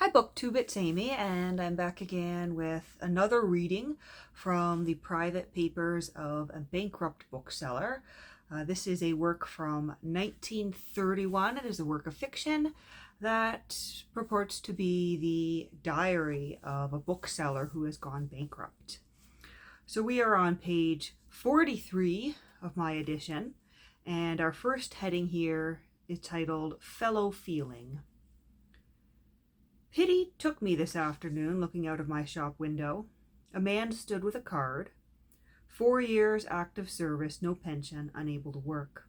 Hi BookTube, it's Amy, and I'm back again with another reading from the private papers of a bankrupt bookseller. This is a work from 1931. It is a work of fiction that purports to be the diary of a bookseller who has gone bankrupt. So we are on page 43 of my edition, and our first heading here is titled Fellow Feeling. Pity took me this afternoon looking out of my shop window. A man stood with a card. 4 years active service, no pension, unable to work.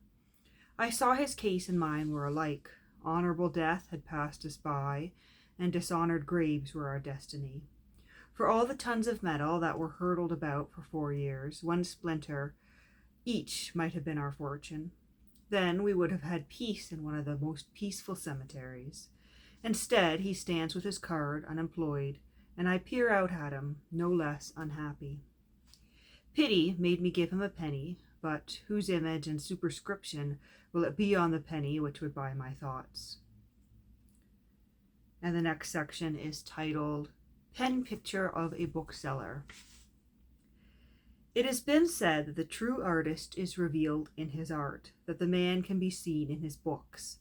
I saw his case and mine were alike. Honorable death had passed us by, and dishonored graves were our destiny. For all the tons of metal that were hurtled about for 4 years, one splinter each might have been our fortune. Then we would have had peace in one of the most peaceful cemeteries. Instead, he stands with his card, unemployed, and I peer out at him, no less unhappy. Pity made me give him a penny, but whose image and superscription will it be on the penny which would buy my thoughts? And the next section is titled Pen Picture of a Bookseller. It has been said that the true artist is revealed in his art, that the man can be seen in his books.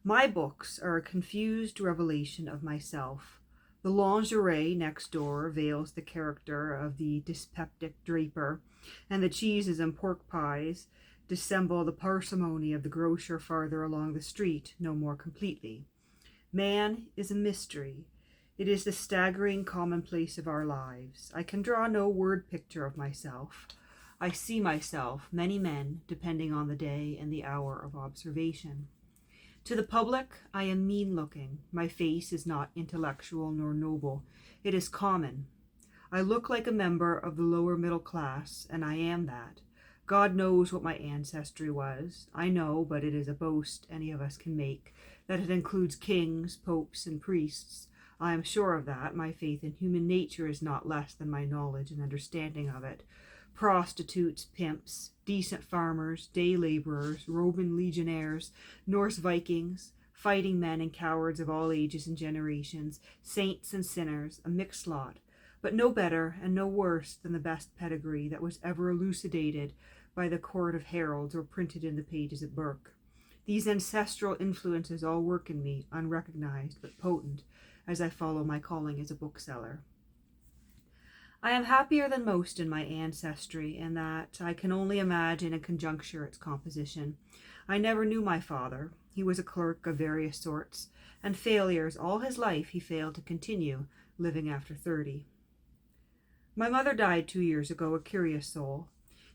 My books are a confused revelation of myself. The lingerie next door veils the character of the dyspeptic draper, and the cheeses and pork pies dissemble the parsimony of the grocer farther along the street no more completely. Man is a mystery. It is the staggering commonplace of our lives. I can draw no word picture of myself. I see myself, many men, depending on the day and the hour of observation. To the public, I am mean-looking. My face is not intellectual nor noble. It is common. I look like a member of the lower middle class, and I am that. God knows what my ancestry was. I know, but it is a boast any of us can make, that it includes kings, popes, and priests. I am sure of that. My faith in human nature is not less than my knowledge and understanding of it. Prostitutes, pimps, decent farmers, day laborers, Roman legionnaires, Norse Vikings, fighting men and cowards of all ages and generations, saints and sinners, a mixed lot, but no better and no worse than the best pedigree that was ever elucidated by the court of heralds or printed in the pages of Burke. These ancestral influences all work in me, unrecognized but potent, as I follow my calling as a bookseller. I am happier than most in my ancestry in that I can only imagine and conjecture its composition. I never knew my father. He was a clerk of various sorts, and failures all his life he failed to continue, living after 30. My mother died 2 years ago, a curious soul.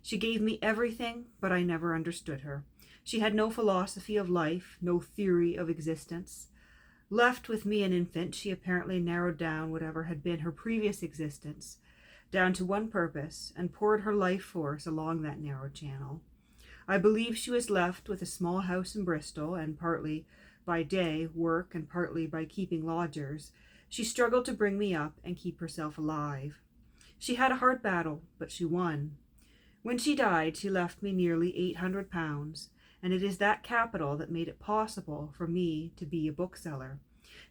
She gave me everything, but I never understood her. She had no philosophy of life, no theory of existence. Left with me an infant, she apparently narrowed down whatever had been her previous existence down to one purpose, and poured her life force along that narrow channel. I believe she was left with a small house in Bristol, and partly by day work and partly by keeping lodgers, she struggled to bring me up and keep herself alive. She had a hard battle, but she won. When she died, she left me nearly £800, and it is that capital that made it possible for me to be a bookseller.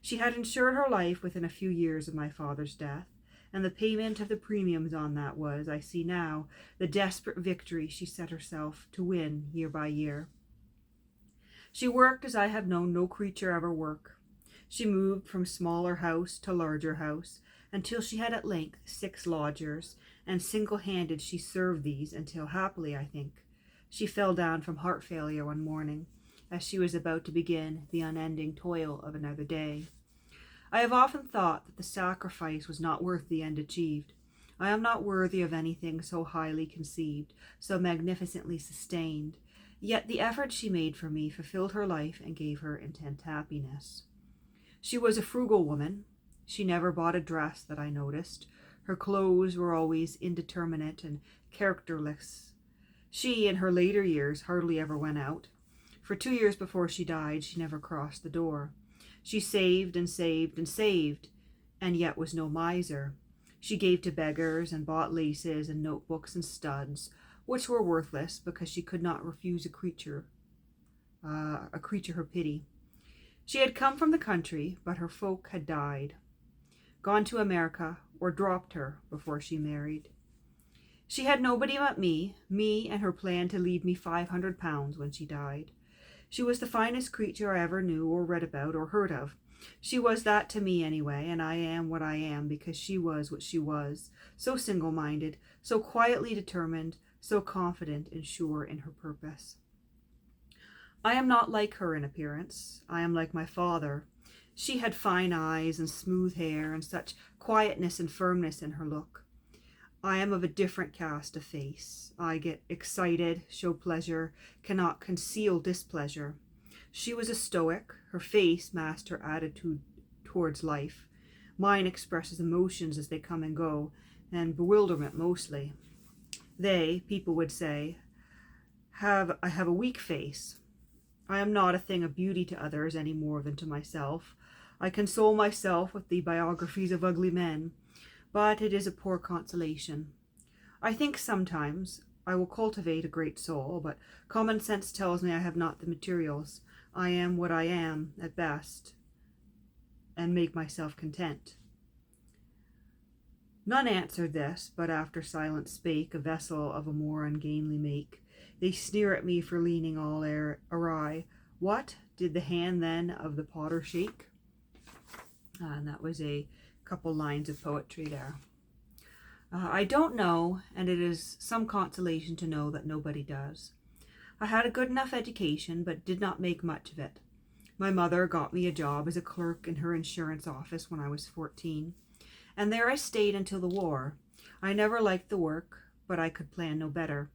She had insured her life within a few years of my father's death, and the payment of the premiums on that was, I see now, the desperate victory she set herself to win year by year. She worked as I have known no creature ever work. She moved from smaller house to larger house, until she had at length 6 lodgers, and single-handed she served these until happily, I think, she fell down from heart failure one morning, as she was about to begin the unending toil of another day. I have often thought that the sacrifice was not worth the end achieved. I am not worthy of anything so highly conceived, so magnificently sustained, yet the effort she made for me fulfilled her life and gave her intense happiness. She was a frugal woman. She never bought a dress that I noticed. Her clothes were always indeterminate and characterless. She, in her later years, hardly ever went out. For 2 years before she died, she never crossed the door. She saved and saved and saved, and yet was no miser. She gave to beggars and bought laces and notebooks and studs, which were worthless because she could not refuse a creature her pity. She had come from the country, but her folk had died, gone to America, or dropped her before she married. She had nobody but me and her plan to leave me £500 when she died. She was the finest creature I ever knew or read about or heard of. She was that to me anyway, and I am what I am because she was what she was, so single-minded, so quietly determined, so confident and sure in her purpose. I am not like her in appearance. I am like my father. She had fine eyes and smooth hair and such quietness and firmness in her look. I am of a different cast of face. I get excited, show pleasure, cannot conceal displeasure. She was a stoic. Her face masked her attitude towards life. Mine expresses emotions as they come and go, and bewilderment mostly. People would say, I have a weak face. I am not a thing of beauty to others any more than to myself. I console myself with the biographies of ugly men, but it is a poor consolation. I think sometimes I will cultivate a great soul, but common sense tells me I have not the materials. I am what I am at best, and make myself content. None answered this, but after silence spake a vessel of a more ungainly make. They sneer at me for leaning all awry. What did the hand then of the potter shake? And that was a couple lines of poetry there. I don't know, and it is some consolation to know that nobody does. I had a good enough education, but did not make much of it. My mother got me a job as a clerk in her insurance office when I was 14, and there I stayed until the war. I never liked the work, but I could plan no better.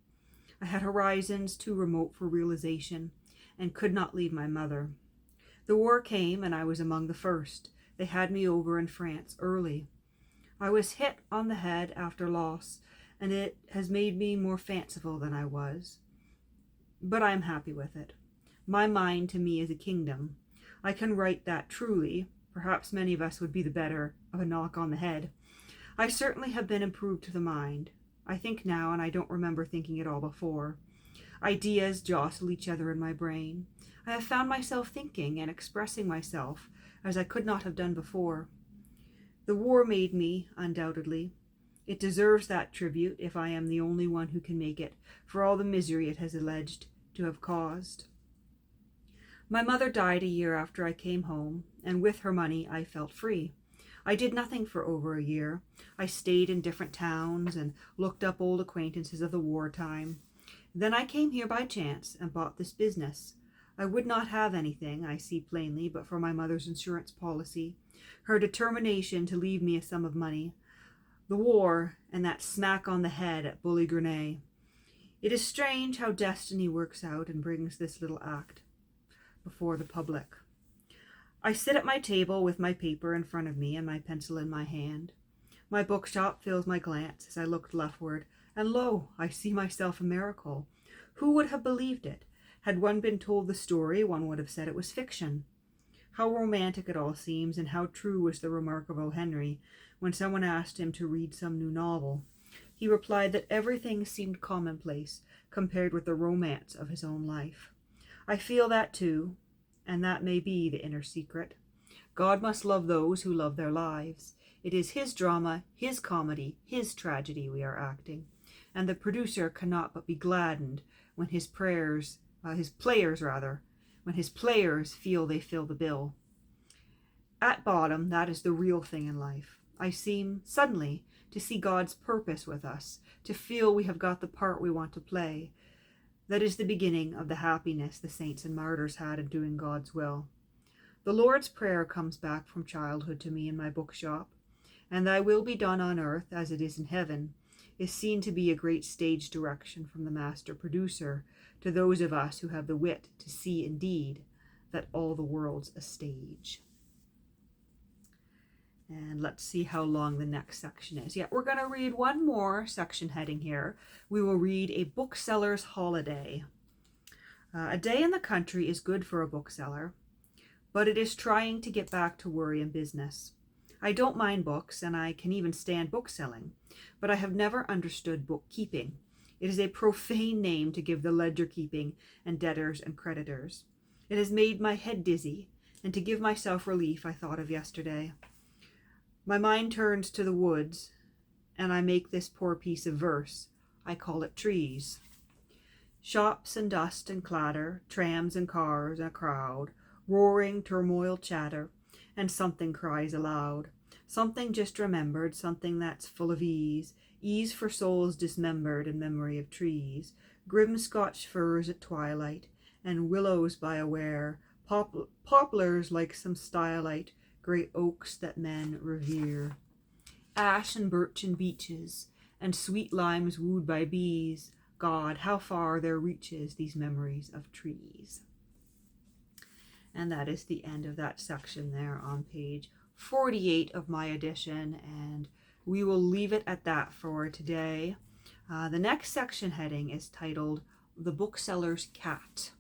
I had horizons too remote for realization, and could not leave my mother. The war came, and I was among the first. They had me over in France early. I was hit on the head after loss, and it has made me more fanciful than I was. But I am happy with it. My mind to me is a kingdom. I can write that truly. Perhaps many of us would be the better of a knock on the head. I certainly have been improved to the mind. I think now, and I don't remember thinking it all before. Ideas jostle each other in my brain. I have found myself thinking and expressing myself as I could not have done before. The war made me, undoubtedly. It deserves that tribute if I am the only one who can make it, for all the misery it has alleged to have caused. My mother died a year after I came home, and with her money I felt free. I did nothing for over a year. I stayed in different towns and looked up old acquaintances of the wartime. Then I came here by chance and bought this business. I would not have anything, I see plainly, but for my mother's insurance policy, her determination to leave me a sum of money, the war, and that smack on the head at Bully Grenay. It is strange how destiny works out and brings this little act before the public. I sit at my table with my paper in front of me and my pencil in my hand. My bookshop fills my glance as I looked leftward, and lo, I see myself a miracle. Who would have believed it? Had one been told the story, one would have said it was fiction. How romantic it all seems, and how true was the remark of O. Henry when someone asked him to read some new novel. He replied that everything seemed commonplace compared with the romance of his own life. I feel that too, and that may be the inner secret. God must love those who love their lives. It is his drama, his comedy, his tragedy we are acting, and the producer cannot but be gladdened when his players feel they fill the bill. At bottom, that is the real thing in life. I seem suddenly to see God's purpose with us, to feel we have got the part we want to play. That is the beginning of the happiness the saints and martyrs had in doing God's will. The Lord's Prayer comes back from childhood to me in my bookshop, and thy will be done on earth as it is in heaven, is seen to be a great stage direction from the master producer to those of us who have the wit to see indeed that all the world's a stage. And let's see how long the next section is. Yeah, we're going to read one more section heading here. We will read A Bookseller's Holiday. A day in the country is good for a bookseller, but it is trying to get back to worry and business. I don't mind books, and I can even stand bookselling, but I have never understood bookkeeping. It is a profane name to give the ledger keeping and debtors and creditors. It has made my head dizzy, and to give myself relief I thought of yesterday. My mind turns to the woods, and I make this poor piece of verse. I call it trees. Shops and dust and clatter, trams and cars and a crowd, roaring turmoil chatter, and something cries aloud. Something just remembered, something that's full of ease, ease for souls dismembered in memory of trees, grim Scotch firs at twilight, and willows by aware, poplars like some stylite, great oaks that men revere. Ash and birch and beeches, and sweet limes wooed by bees, God, how far there reaches these memories of trees. And that is the end of that section there on page 48 of my edition, and we will leave it at that for today. The next section heading is titled The Bookseller's Cat.